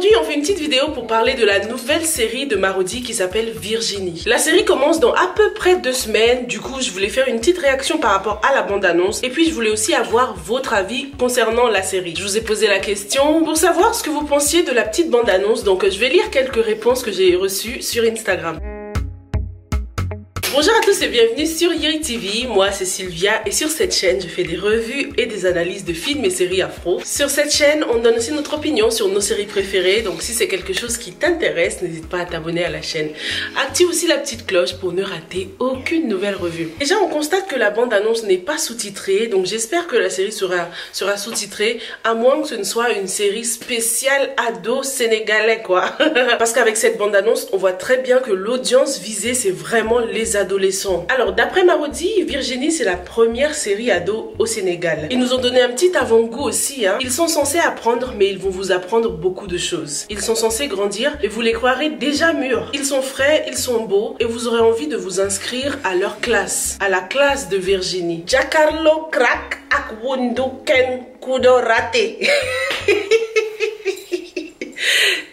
Aujourd'hui, on fait une petite vidéo pour parler de la nouvelle série de Marodi qui s'appelle Virginie. La série commence dans à peu près 2 semaines, du coup je voulais faire une petite réaction par rapport à la bande-annonce et puis je voulais aussi avoir votre avis concernant la série. Je vous ai posé la question pour savoir ce que vous pensiez de la petite bande-annonce, donc je vais lire quelques réponses que j'ai reçues sur Instagram. Bonjour à tous et bienvenue sur Yuri TV, moi c'est Sylvia et sur cette chaîne je fais des revues et des analyses de films et séries afro. Sur cette chaîne on donne aussi notre opinion sur nos séries préférées, donc si c'est quelque chose qui t'intéresse, n'hésite pas à t'abonner à la chaîne. Active aussi la petite cloche pour ne rater aucune nouvelle revue. Déjà on constate que la bande-annonce n'est pas sous-titrée, donc j'espère que la série sera sous-titrée, à moins que ce ne soit une série spéciale ado sénégalais quoi. Parce qu'avec cette bande-annonce on voit très bien que l'audience visée c'est vraiment les adolescents. Alors d'après Marodi, Virginie c'est la première série ado au Sénégal. Ils nous ont donné un petit avant-goût aussi hein. Ils sont censés apprendre mais ils vont vous apprendre beaucoup de choses. Ils sont censés grandir et vous les croirez déjà mûrs. Ils sont frais, ils sont beaux et vous aurez envie de vous inscrire à leur classe, à la classe de Virginie. Jakarlo crack ak wundu ken kudo raté.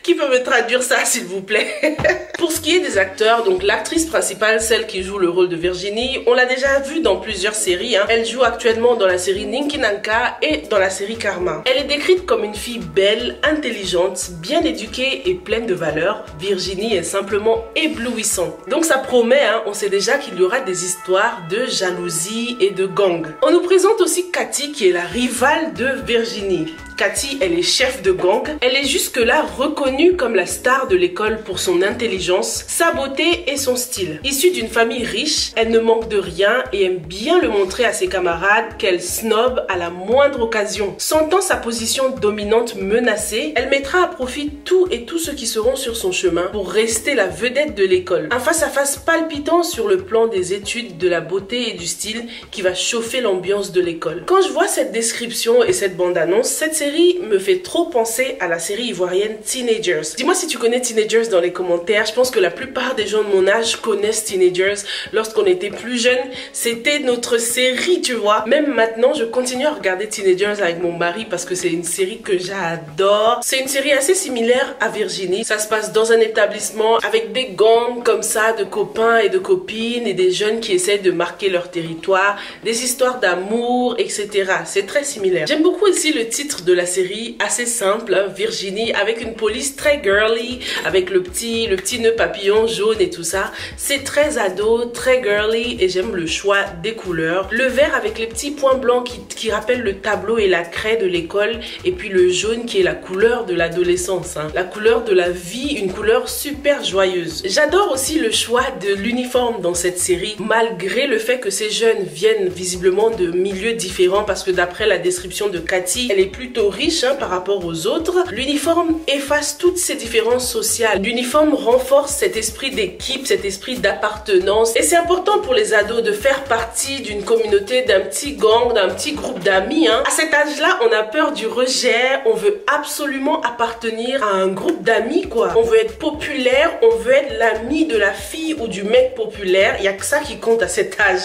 Qui peut me traduire ça s'il vous plaît? Pour ce qui est des acteurs, donc l'actrice principale, celle qui joue le rôle de Virginie, on l'a déjà vue dans plusieurs séries hein. Elle joue actuellement dans la série Ninki Nanka et dans la série Karma. Elle est décrite comme une fille belle, intelligente, bien éduquée et pleine de valeurs. Virginie est simplement éblouissante. Donc ça promet hein, on sait déjà qu'il y aura des histoires de jalousie et de gang. On nous présente aussi Cathy qui est la rivale de Virginie. Cathy, elle est chef de gang. Elle est jusque-là reconnue comme la star de l'école pour son intelligence, sa beauté et son style. Issue d'une famille riche, elle ne manque de rien et aime bien le montrer à ses camarades qu'elle snob à la moindre occasion. Sentant sa position dominante menacée, elle mettra à profit tout et tous ceux qui seront sur son chemin pour rester la vedette de l'école. Un face-à-face palpitant sur le plan des études, de la beauté et du style qui va chauffer l'ambiance de l'école. Quand je vois cette description et cette bande-annonce, cette série me fait trop penser à la série ivoirienne Teenagers. Dis-moi si tu connais Teenagers dans les commentaires. Je pense que la plupart des gens de mon âge connaissent Teenagers. Lorsqu'on était plus jeune, c'était notre série, tu vois. Même maintenant, je continue à regarder Teenagers avec mon mari parce que c'est une série que j'adore. C'est une série assez similaire à Virginie. Ça se passe dans un établissement avec des gangs comme ça, de copains et de copines et des jeunes qui essaient de marquer leur territoire, des histoires d'amour, etc. C'est très similaire. J'aime beaucoup ici le titre de la série, assez simple hein, Virginie, avec une police très girly, avec le petit nœud papillon jaune et tout ça. C'est très ado, très girly et j'aime le choix des couleurs. Le vert avec les petits points blancs qui rappellent le tableau et la craie de l'école, et puis le jaune qui est la couleur de l'adolescence, hein. La couleur de la vie, une couleur super joyeuse. J'adore aussi le choix de l'uniforme dans cette série, malgré le fait que ces jeunes viennent visiblement de milieux différents, parce que d'après la description de Cathy, elle est plutôt riche hein, par rapport aux autres. L'uniforme efface toutes ces différences sociales. L'uniforme renforce cet esprit d'équipe, cet esprit d'appartenance. Et c'est important pour les ados de faire partie d'une communauté, d'un petit gang, d'un petit groupe d'amis. Hein. À cet âge-là, on a peur du rejet. On veut absolument appartenir à un groupe d'amis, quoi. On veut être populaire, on veut être l'ami de la fille ou du mec populaire. Il n'y a que ça qui compte à cet âge.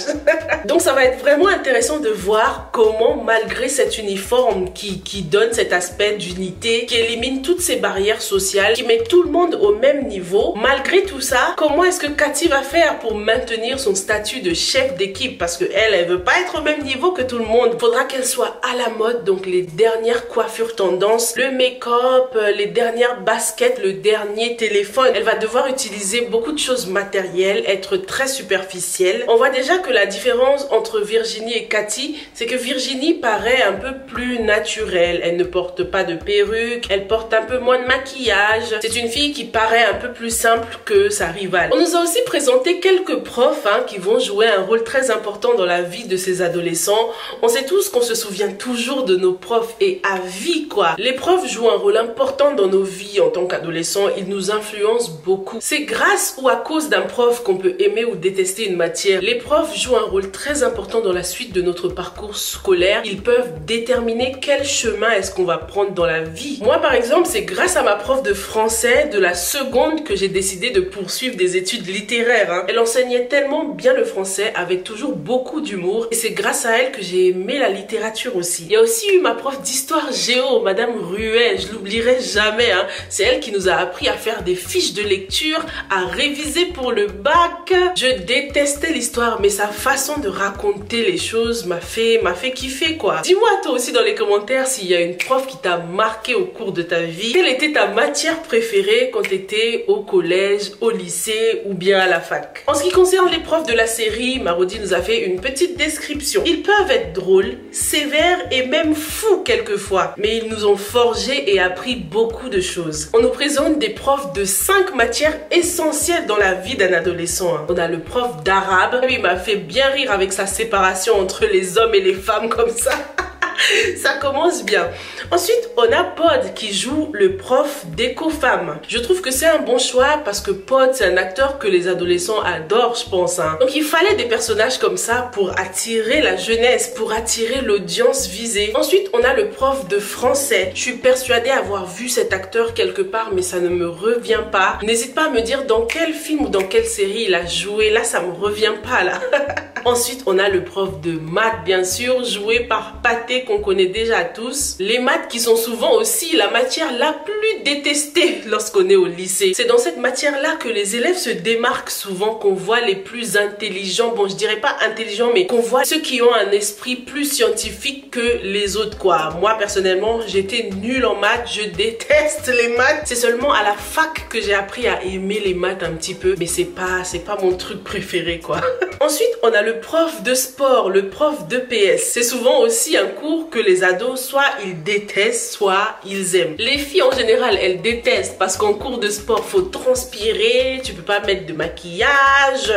Donc ça va être vraiment intéressant de voir comment, malgré cet uniforme qui donne cet aspect d'unité, qui élimine toutes ces barrières sociales, qui met tout le monde au même niveau. Malgré tout ça, comment est-ce que Cathy va faire pour maintenir son statut de chef d'équipe? Parce que elle veut pas être au même niveau que tout le monde. Faudra qu'elle soit à la mode, donc les dernières coiffures tendances, le make-up, les dernières baskets, le dernier téléphone. Elle va devoir utiliser beaucoup de choses matérielles, être très superficielle. On voit déjà que la différence entre Virginie et Cathy, c'est que Virginie paraît un peu plus naturelle. Elle ne porte pas de perruque, elle porte un peu moins de maquillage. C'est une fille qui paraît un peu plus simple que sa rivale. On nous a aussi présenté quelques profs hein, qui vont jouer un rôle très important dans la vie de ces adolescents. On sait tous qu'on se souvient toujours de nos profs et à vie quoi. Les profs jouent un rôle important dans nos vies en tant qu'adolescents. Ils nous influencent beaucoup. C'est grâce ou à cause d'un prof qu'on peut aimer ou détester une matière. Les profs jouent un rôle très important dans la suite de notre parcours scolaire. Ils peuvent déterminer quel chemin chemin est-ce qu'on va prendre dans la vie? Moi par exemple, c'est grâce à ma prof de français de la seconde que j'ai décidé de poursuivre des études littéraires, hein. Elle enseignait tellement bien le français avec toujours beaucoup d'humour et c'est grâce à elle que j'ai aimé la littérature aussi. Il y a aussi eu ma prof d'histoire géo, Madame Ruet, je l'oublierai jamais, hein. C'est elle qui nous a appris à faire des fiches de lecture, à réviser pour le bac. Je détestais l'histoire, mais sa façon de raconter les choses m'a fait kiffer quoi. Dis-moi toi aussi dans les commentaires s'il y a une prof qui t'a marqué au cours de ta vie. Quelle était ta matière préférée quand tu étais au collège, au lycée ou bien à la fac? En ce qui concerne les profs de la série, Marodi nous a fait une petite description. Ils peuvent être drôles, sévères et même fous quelquefois, mais ils nous ont forgé et appris beaucoup de choses. On nous présente des profs de 5 matières essentielles dans la vie d'un adolescent, hein. On a le prof d'arabe, il m'a fait bien rire avec sa séparation entre les hommes et les femmes comme ça. Ça commence bien. Ensuite, on a Pod qui joue le prof d'éco-femme. Je trouve que c'est un bon choix parce que Pod, c'est un acteur que les adolescents adorent, je pense, hein. Donc il fallait des personnages comme ça pour attirer la jeunesse, pour attirer l'audience visée. Ensuite, on a le prof de français. Je suis persuadée avoir vu cet acteur quelque part, mais ça ne me revient pas. N'hésite pas à me dire dans quel film ou dans quelle série il a joué. Là, ça me revient pas, là. Ensuite, on a le prof de maths, bien sûr, joué par Pathé, qu'on connaît déjà tous. Les maths qui sont souvent aussi la matière la plus détestée lorsqu'on est au lycée. C'est dans cette matière-là que les élèves se démarquent souvent, qu'on voit les plus intelligents. Bon, je dirais pas intelligents, mais qu'on voit ceux qui ont un esprit plus scientifique que les autres, quoi. Moi, personnellement, j'étais nulle en maths. Je déteste les maths. C'est seulement à la fac que j'ai appris à aimer les maths un petit peu. Mais c'est pas mon truc préféré, quoi. Ensuite, on a le prof de sport, le prof de PS. C'est souvent aussi un cours que les ados, soit ils détestent, soit ils aiment. Les filles en général, elles détestent parce qu'en cours de sport, faut transpirer, tu peux pas mettre de maquillage,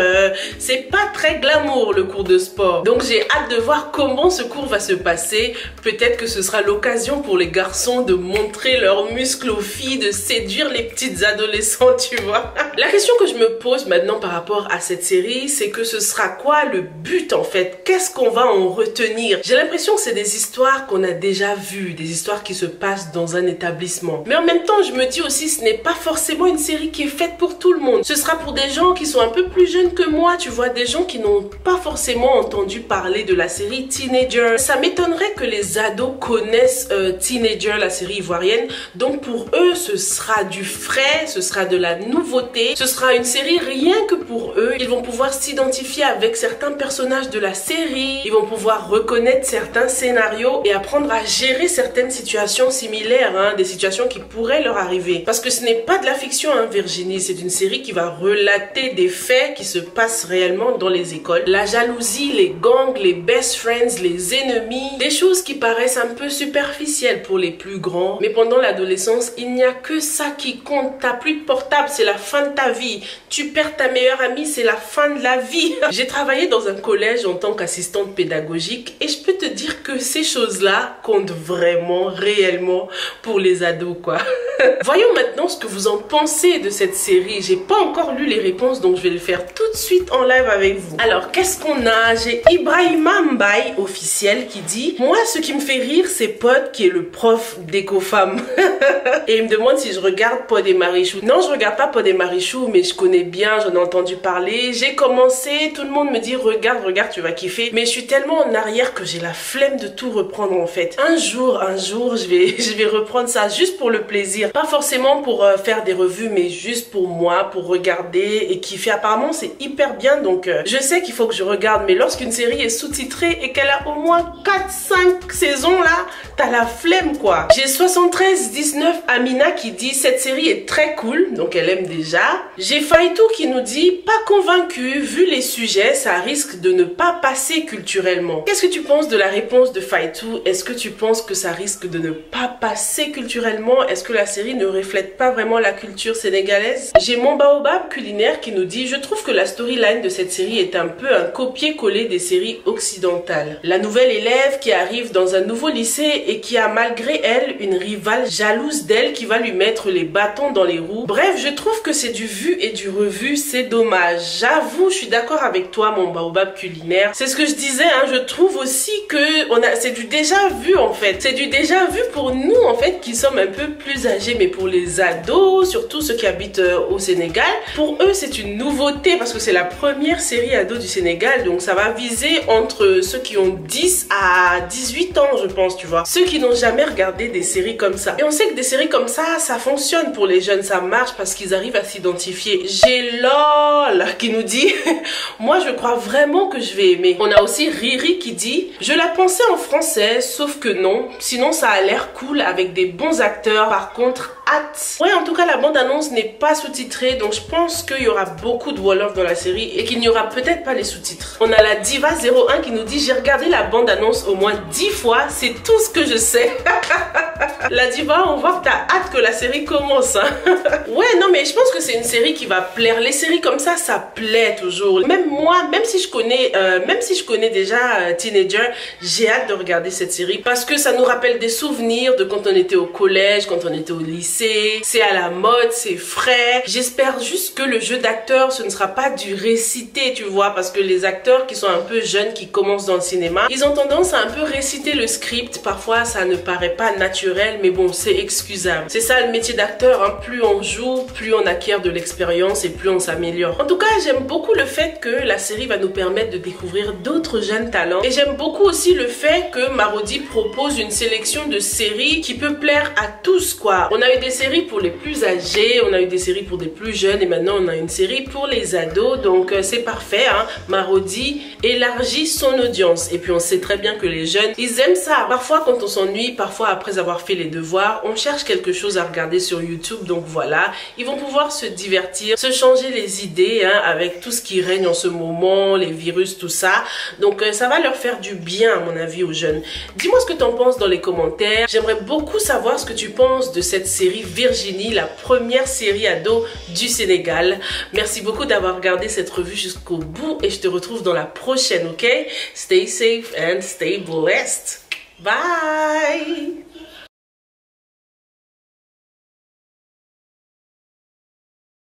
c'est pas très glamour le cours de sport. Donc j'ai hâte de voir comment ce cours va se passer. Peut-être que ce sera l'occasion pour les garçons de montrer leurs muscles aux filles, de séduire les petites adolescentes, tu vois. La question que je me pose maintenant par rapport à cette série, c'est que ce sera quoi le but en fait? Qu'est-ce qu'on va en retenir? J'ai l'impression que c'est des histoires qu'on a déjà vues, des histoires qui se passent dans un établissement. Mais en même temps, je me dis aussi, ce n'est pas forcément une série qui est faite pour tout le monde. Ce sera pour des gens qui sont un peu plus jeunes que moi, tu vois, des gens qui n'ont pas forcément entendu parler de la série Teenager. Ça m'étonnerait que les ados connaissent Teenager, la série ivoirienne. Donc pour eux, ce sera du frais, ce sera de la nouveauté, ce sera une série rien que pour eux. Ils vont pouvoir s'identifier avec certains personnages de la série, ils vont pouvoir reconnaître certains scénarios et apprendre à gérer certaines situations similaires, hein, des situations qui pourraient leur arriver. Parce que ce n'est pas de la fiction, hein, Virginie, c'est une série qui va relater des faits qui se passent réellement dans les écoles. La jalousie, les gangs, les best friends, les ennemis, des choses qui paraissent un peu superficielles pour les plus grands. Mais pendant l'adolescence, il n'y a que ça qui compte. T'as plus de portable, c'est la fin de ta vie. Tu perds ta meilleure amie, c'est la fin de la vie. J'ai travaillé dans un collège en tant qu'assistante pédagogique et je peux te dire que ces choses-là comptent vraiment, réellement pour les ados, quoi. Voyons maintenant ce que vous en pensez de cette série. J'ai pas encore lu les réponses, donc je vais le faire tout de suite en live avec vous. Alors, qu'est-ce qu'on a? J'ai Ibrahima Mbaye, officiel, qui dit « Moi, ce qui me fait rire, c'est Pod, qui est le prof d'éco-femme. » Et il me demande si je regarde Pod et Marichou. Non, je regarde pas Pod et Marichou, mais je connais bien, j'en ai entendu parler. J'ai commencé, tout le monde me dit « Regarde, regarde, tu vas kiffer. » Mais je suis tellement en arrière que j'ai la flemme de tout reprendre, en fait. Un jour, je vais reprendre ça juste pour le plaisir. Pas forcément pour faire des revues, mais juste pour moi, pour regarder et kiffer. Apparemment, c'est hyper bien, donc je sais qu'il faut que je regarde. Mais lorsqu'une série est sous-titrée et qu'elle a au moins 4-5 saisons, là, t'as la flemme, quoi. J'ai 7319 Amina qui dit « Cette série est très cool », donc elle aime déjà. J'ai Faitou qui nous dit « Pas convaincu, vu les sujets, ça risque de ne pas passer culturellement. » Qu'est-ce que tu penses de la réponse de Faitou? Est-ce que tu penses que ça risque de ne pas passer culturellement? Est-ce que la série série ne reflète pas vraiment la culture sénégalaise. J'ai mon baobab culinaire qui nous dit: je trouve que la storyline de cette série est un peu un copier-coller des séries occidentales. La nouvelle élève qui arrive dans un nouveau lycée et qui a malgré elle une rivale jalouse d'elle qui va lui mettre les bâtons dans les roues. Bref, je trouve que c'est du vu et du revu, c'est dommage. J'avoue, je suis d'accord avec toi mon baobab culinaire. C'est ce que je disais, hein, je trouve aussi que c'est du déjà vu en fait. C'est du déjà vu pour nous en fait qui sommes un peu plus âgés, mais pour les ados, surtout ceux qui habitent au Sénégal, pour eux c'est une nouveauté parce que c'est la première série ado du Sénégal, donc ça va viser entre ceux qui ont 10 à 18 ans je pense, tu vois. Ceux qui n'ont jamais regardé des séries comme ça. Et on sait que des séries comme ça fonctionne pour les jeunes, ça marche parce qu'ils arrivent à s'identifier. J'ai LOL qui nous dit moi je crois vraiment que je vais aimer. On a aussi Riri qui dit: je la pensais en français, sauf que non. Sinon ça a l'air cool avec des bons acteurs. Par contre, hâte. Ouais, en tout cas la bande-annonce n'est pas sous-titrée, donc je pense qu'il y aura beaucoup de Wolof dans la série et qu'il n'y aura peut-être pas les sous-titres. On a la Diva 01 qui nous dit: j'ai regardé la bande-annonce au moins 10 fois, c'est tout ce que je sais. La Diva, on voit que t'as hâte que la série commence, hein. Ouais, non mais je pense que c'est une série qui va plaire. Les séries comme ça plaît toujours. Même moi, même si je connais déjà Teenager, j'ai hâte de regarder cette série parce que ça nous rappelle des souvenirs de quand on était au collège, quand on était au lycée. C'est à la mode, c'est frais. J'espère juste que le jeu d'acteur, ce ne sera pas du récité, tu vois, parce que les acteurs qui sont un peu jeunes, qui commencent dans le cinéma, ils ont tendance à un peu réciter le script. Parfois, ça ne paraît pas naturel, mais bon, c'est excusable. C'est ça le métier d'acteur, hein. Plus on joue, plus on acquiert de l'expérience et plus on s'améliore. En tout cas, j'aime beaucoup le fait que la série va nous permettre de découvrir d'autres jeunes talents. Et j'aime beaucoup aussi le fait que Marodi propose une sélection de séries qui peut plaire à tous, quoi. On a eu des séries pour les plus âgés, on a eu des séries pour des plus jeunes et maintenant on a une série pour les ados. Donc c'est parfait, hein. Marodi élargit son audience. Et puis on sait très bien que les jeunes, ils aiment ça. Parfois quand on s'ennuie, parfois après avoir fait les devoirs, on cherche quelque chose à regarder sur YouTube. Donc voilà, ils vont pouvoir se divertir, se changer les idées, hein, avec tout ce qui règne en ce moment, les virus, tout ça. Donc ça va leur faire du bien à mon avis aux jeunes. Dis-moi ce que tu en penses dans les commentaires. J'aimerais beaucoup savoir ce que tu penses de cette série Virginie, la première série ado du Sénégal. Merci beaucoup d'avoir regardé cette revue jusqu'au bout et je te retrouve dans la prochaine, ok? Stay safe and stay blessed. Bye!